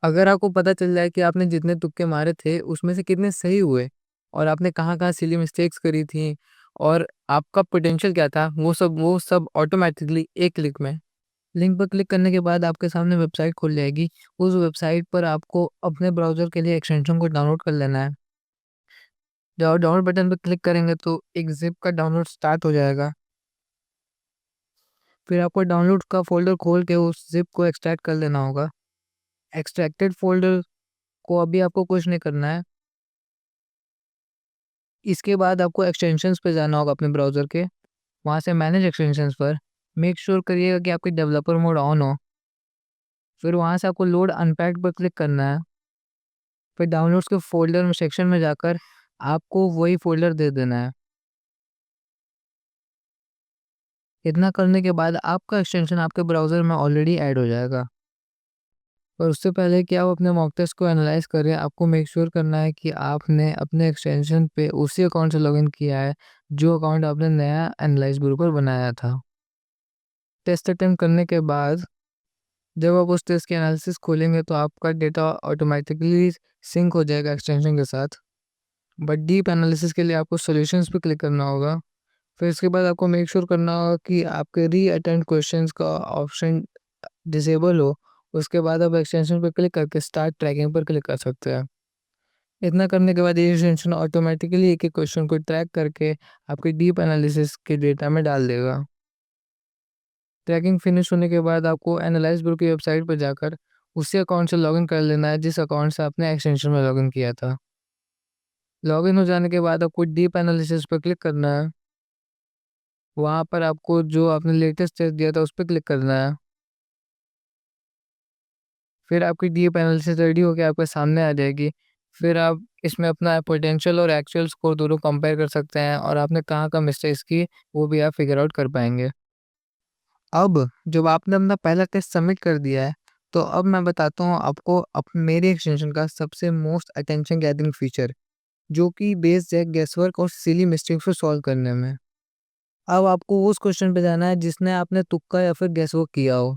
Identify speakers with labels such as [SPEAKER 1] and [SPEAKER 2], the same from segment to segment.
[SPEAKER 1] अगर आपको पता चल जाए कि आपने जितने तुक्के मारे थे उसमें से कितने सही हुए और आपने कहाँ-कहाँ सिली मिस्टेक्स करी थी और आपका पोटेंशियल क्या था, वो सब ऑटोमैटिकली एक क्लिक में लिंक पर क्लिक करने के बाद आपके सामने वेबसाइट खुल जाएगी। उस वेबसाइट पर आपको अपने ब्राउज़र के लिए एक्सटेंशन को डाउनलोड कर लेना है। जब आप डाउनलोड बटन पर क्लिक करेंगे तो एक ज़िप का डाउनलोड स्टार्ट हो जाएगा। फिर आपको डाउनलोड का फ़ोल्डर खोल के उस ज़िप को एक्सट्रैक्ट कर लेना होगा। एक्सट्रैक्टेड फ़ोल्डर को अभी आपको कुछ नहीं करना है। इसके बाद आपको एक्सटेंशंस पे जाना होगा अपने ब्राउज़र के। वहाँ से मैनेज एक्सटेंशंस पर मेक श्योर करिएगा कि आपकी डेवलपर मोड ऑन हो। फिर वहाँ से आपको लोड अनपैक्ड पर क्लिक करना है। फिर डाउनलोड्स के फ़ोल्डर में सेक्शन में जाकर आपको वही फ़ोल्डर दे देना है। इतना करने के बाद आपका एक्सटेंशन आपके ब्राउज़र में ऑलरेडी ऐड हो जाएगा। पर उससे पहले कि आप अपने मॉक टेस्ट को एनालाइज़ करें, आपको मेक श्योर करना है कि आपने अपने एक्सटेंशन पे उसी अकाउंट से लॉगिन किया है, जो अकाउंट आपने नया एनालाइज़ ग्रुप पर बनाया था। टेस्ट अटेम्प्ट करने के बाद जब आप उस टेस्ट की एनालिसिस खोलेंगे तो आपका डेटा ऑटोमेटिकली सिंक हो जाएगा एक्सटेंशन के साथ। बट डीप एनालिसिस के लिए आपको सॉल्यूशंस पे क्लिक करना होगा। फिर इसके बाद आपको मेक श्योर करना होगा कि आपके री-अटेम्प्ट क्वेश्चंस का ऑप्शन डिसेबल हो। उसके बाद आप एक्सटेंशन पे क्लिक करके स्टार्ट ट्रैकिंग पर क्लिक कर सकते हैं। इतना करने के बाद ये एक्सटेंशन ऑटोमेटिकली एक-एक क्वेश्चन को ट्रैक करके आपके डीप एनालिसिस के डेटा में डाल देगा। ट्रैकिंग फिनिश होने के बाद आपको एनालाइज़ ग्रुप की वेबसाइट पर जाकर उसी अकाउंट से लॉगिन कर लेना है जिस अकाउंट से आपने एक्सटेंशन में लॉगिन किया था। लॉगिन हो जाने के बाद आपको डीप एनालिसिस पर क्लिक करना है। वहाँ पर आपको जो आपने लेटेस्ट टेस्ट दिया था उस पे क्लिक करना है। फिर आपकी डीप एनालिसिस रेडी होके आपके सामने आ जाएगी। फिर आप इसमें अपना पोटेंशियल और एक्चुअल स्कोर दोनों कंपेयर कर सकते हैं और आपने कहाँ-कहाँ मिस्टेक्स की वो भी आप फिगर आउट कर पाएँगे। अब जब आपने अपना पहला टेस्ट सबमिट कर दिया है, तो अब मैं बताता हूँ आपको मेरे एक्सटेंशन का सबसे मोस्ट अटेंशन गैदरिंग फीचर, जो कि बेस्ड है गेसवर्क और सिली मिस्टेक्स को सॉल्व करने में। अब आपको उस क्वेश्चन पे जाना है जिसने आपने तुक्का या फिर गेसवर्क किया हो।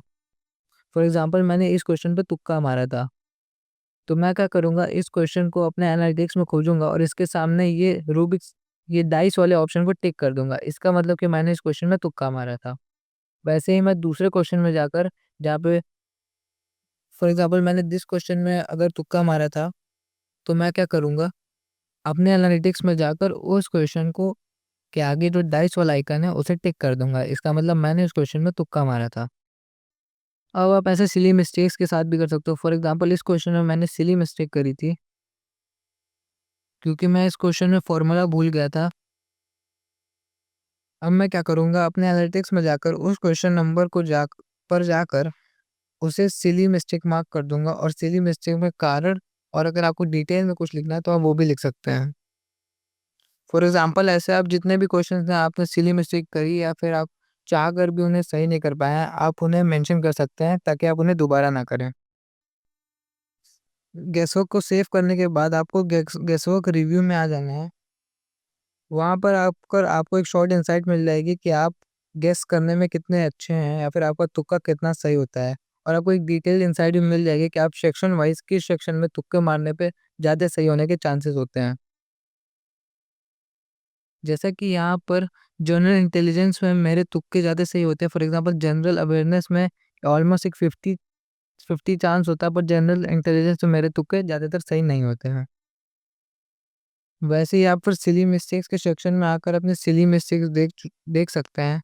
[SPEAKER 1] फॉर एग्जांपल मैंने इस क्वेश्चन पे तुक्का मारा था, तो मैं क्या करूँगा, इस क्वेश्चन को अपने एनालिटिक्स में खोजूँगा और इसके सामने ये डाइस वाले ऑप्शन को टिक कर दूँगा। इसका मतलब कि मैंने इस क्वेश्चन में तुक्का मारा था। वैसे ही मैं दूसरे क्वेश्चन में जाकर, जहाँ पे फॉर एग्जांपल मैंने दिस क्वेश्चन में अगर तुक्का मारा था, तो मैं क्या करूँगा, अपने एनालिटिक्स में जाकर उस क्वेश्चन को के आगे जो डाइस वाला आइकन है उसे टिक कर दूँगा। इसका मतलब मैंने उस क्वेश्चन में तुक्का मारा था। अब आप ऐसे सिली मिस्टेक्स के साथ भी कर सकते हो। फॉर एग्जांपल इस क्वेश्चन में मैंने सिली मिस्टेक करी थी, क्योंकि मैं इस क्वेश्चन में फ़ॉर्मूला भूल गया था। अब मैं क्या करूँगा, अपने एनालिटिक्स में जाकर उस क्वेश्चन नंबर को जाकर उसे सिली मिस्टेक मार्क कर दूँगा और सिली मिस्टेक में कारण, और अगर आपको डिटेल में कुछ लिखना है तो आप वो भी लिख सकते हैं। फॉर एग्जांपल ऐसे आप जितने भी क्वेश्चंस हैं आपने सिली मिस्टेक करी या फिर आप चाह कर भी उन्हें सही नहीं कर पाए हैं, आप उन्हें मेंशन कर सकते हैं ताकि आप उन्हें दोबारा ना करें। गेसवर्क को सेव करने के बाद आपको गेसवर्क रिव्यू में आ जाना है। वहाँ पर आपको एक शॉर्ट इनसाइट मिल जाएगी कि आप गेस करने में कितने अच्छे हैं या फिर आपका तुक्का कितना सही होता है। और आपको एक डिटेल इनसाइट भी मिल जाएगी कि आप सेक्शन वाइज़ किस सेक्शन में तुक्के मारने पे ज़्यादा सही होने के चांसेस होते हैं। जैसा कि यहाँ पर जनरल इंटेलिजेंस में मेरे तुक्के ज़्यादा सही होते हैं। फॉर एग्ज़ाम्पल जनरल अवेयरनेस में ऑलमोस्ट एक 50-50 चांस होता है, पर जनरल इंटेलिजेंस में मेरे तुक्के ज़्यादातर सही नहीं होते हैं। वैसे ही आप फिर सिली मिस्टेक्स के सेक्शन में आकर अपने सिली मिस्टेक्स देख सकते हैं।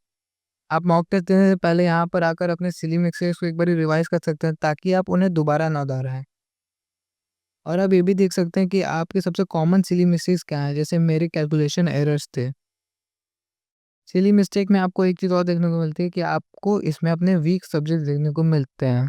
[SPEAKER 1] आप मॉक टेस्ट देने से पहले यहाँ पर आकर अपने सिली मिस्टेक्स को एक बारी रिवाइज़ कर सकते हैं ताकि आप उन्हें दोबारा ना दोहराएँ। और आप ये भी देख सकते हैं कि आपके सबसे कॉमन सिली मिस्टेक्स क्या हैं, जैसे मेरे कैलकुलेशन एरर्स थे। सिली मिस्टेक में आपको एक चीज़ और देखने को मिलती है कि आपको इसमें अपने वीक सब्जेक्ट देखने को मिलते हैं।